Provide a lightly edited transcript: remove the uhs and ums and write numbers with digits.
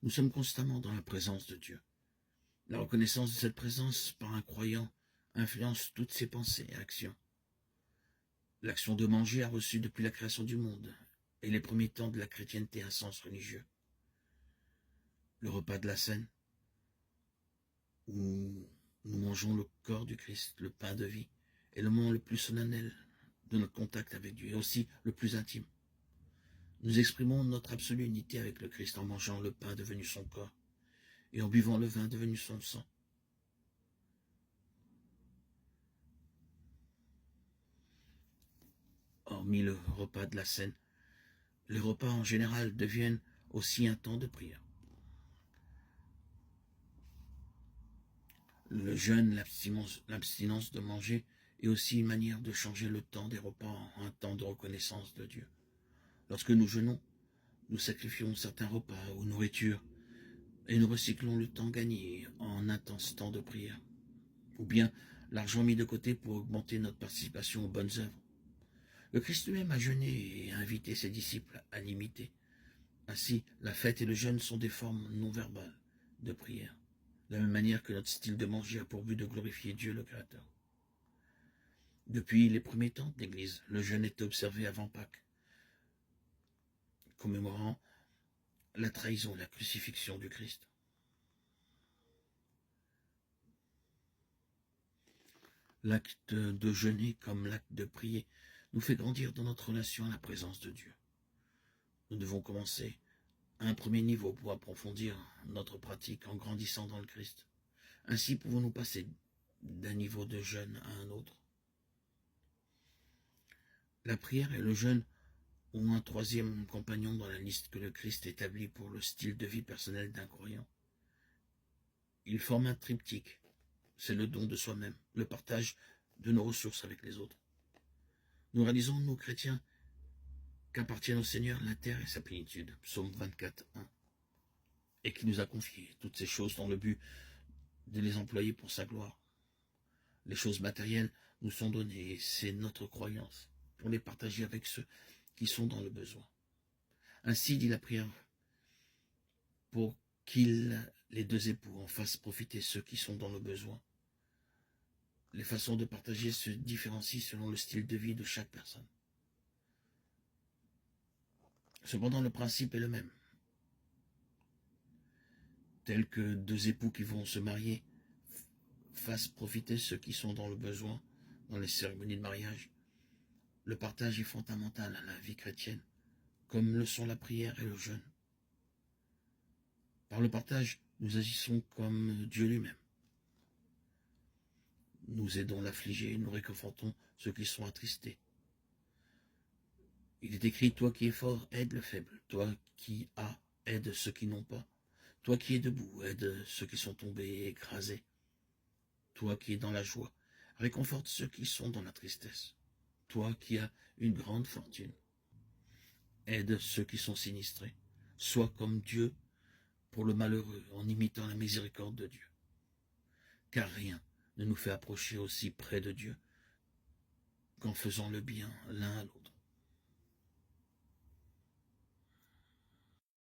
Nous sommes constamment dans la présence de Dieu. La reconnaissance de cette présence par un croyant influence toutes ses pensées et actions. L'action de manger a reçu depuis la création du monde et les premiers temps de la chrétienté un sens religieux. Le repas de la Seine, où nous mangeons le corps du Christ, le pain de vie, est le moment le plus solennel de notre contact avec Dieu et aussi le plus intime. Nous exprimons notre absolue unité avec le Christ en mangeant le pain devenu son corps et en buvant le vin devenu son sang. Hormis le repas de la Seine, les repas en général deviennent aussi un temps de prière. Le jeûne, l'abstinence de manger est aussi une manière de changer le temps des repas en un temps de reconnaissance de Dieu. Lorsque nous jeûnons, nous sacrifions certains repas ou nourritures et nous recyclons le temps gagné en intense temps de prière, ou bien l'argent mis de côté pour augmenter notre participation aux bonnes œuvres. Le Christ lui-même a jeûné et a invité ses disciples à l'imiter. Ainsi, la fête et le jeûne sont des formes non verbales de prière, de la même manière que notre style de manger a pour but de glorifier Dieu le Créateur. Depuis les premiers temps de l'Église, le jeûne est observé avant Pâques, commémorant la trahison et la crucifixion du Christ. L'acte de jeûner comme l'acte de prier nous fait grandir dans notre relation à la présence de Dieu. Nous devons commencer à un premier niveau pour approfondir notre pratique en grandissant dans le Christ. Ainsi pouvons-nous passer d'un niveau de jeûne à un autre. La prière et le jeûne ont un troisième compagnon dans la liste que le Christ établit pour le style de vie personnel d'un croyant. Ils forment un triptyque. C'est le don de soi-même, le partage de nos ressources avec les autres. Nous réalisons, nous chrétiens, qu'appartiennent au Seigneur la terre et sa plénitude, psaume 24, 1, et qui nous a confié toutes ces choses dans le but de les employer pour sa gloire. Les choses matérielles nous sont données et c'est notre croyance pour les partager avec ceux qui sont dans le besoin. Ainsi dit la prière, pour les deux époux en fassent profiter ceux qui sont dans le besoin. Les façons de partager se différencient selon le style de vie de chaque personne. Cependant, le principe est le même. Tel que deux époux qui vont se marier fassent profiter ceux qui sont dans le besoin dans les cérémonies de mariage. Le partage est fondamental à la vie chrétienne, comme le sont la prière et le jeûne. Par le partage, nous agissons comme Dieu lui-même. Nous aidons l'affligé, nous réconfortons ceux qui sont attristés. Il est écrit, toi qui es fort, aide le faible. Toi qui as, aide ceux qui n'ont pas. Toi qui es debout, aide ceux qui sont tombés et écrasés. Toi qui es dans la joie, réconforte ceux qui sont dans la tristesse. Toi qui as une grande fortune, aide ceux qui sont sinistrés. Sois comme Dieu pour le malheureux en imitant la miséricorde de Dieu. Car rien ne nous fait approcher aussi près de Dieu qu'en faisant le bien l'un à l'autre.